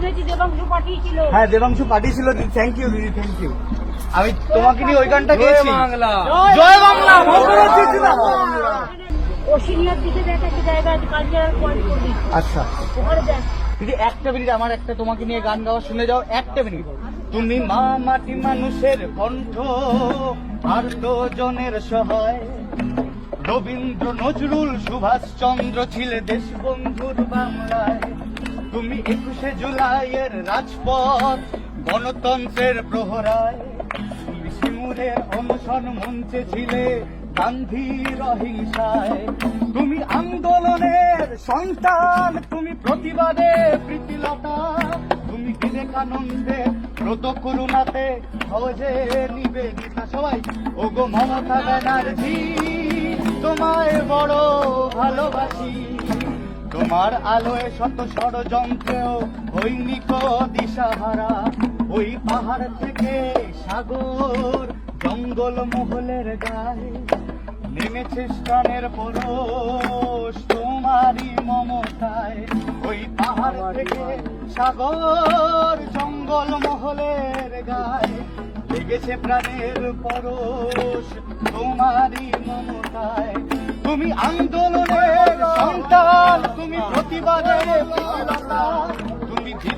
শুনেছি দেবাংশু পাঠিয়েছিল। হ্যাঁ দেবাংশু পাঠিয়েছিল দিদি, থ্যাংক ইউ দিদি, থ্যাংক ইউ। আমি তোমাকে নিয়ে ওই গানটা গেয়েছি। জয় বাংলা। ওশিনিয়ার দিকে দেখ একটা জায়গা আছে, কালচারাল পয়েন্ট করবি। আচ্ছা ওখানে দেখ। দিদি একটা মিনিট, আমার একটা তোমাকে নিয়ে গান গাওয়া শুনে যাও, একটা মিনিট। তুমি মা মাটি মানুষের কণ্ঠ, আর তো জনের সহায়। রবীন্দ্র নজরুল সুভাষচন্দ্র ছিলে দেশবন্ধুর বাংলায়। তুমি 21শে জুলাইয়ের রাজপথ, গণতন্ত্রের প্রহরায়। তুমি সিঙ্গুরের অনশন মঞ্চে ছিলে গান্ধীর অহিংসায়। তুমি আন্দোলনের সন্তান, তুমি প্রতিবাদে প্রীতিলতা। তুমি বিবেকানন্দের ব্রত করুণাতে সহজে নিবেদিতা। সবাই ওগো মমতা ব্যানার্জি, তোমায় বড় ভালোবাসি। তোমার আলোয় শত ষড়যন্ত্রেও হৈনিক দিশাহারা। ওই পাহাড় থেকে সাগর, জঙ্গল মহলের গায়ে নেমেছে স্থানের পরশ তোমারই মমতায়। ওই পাহাড় থেকে সাগর, জঙ্গল মহলের গায়ে লেগেছে প্রাণের পরশ তোমারই মমতায়। তুমি আন্দোলনের সন্তান, তুমি প্রতিবাদের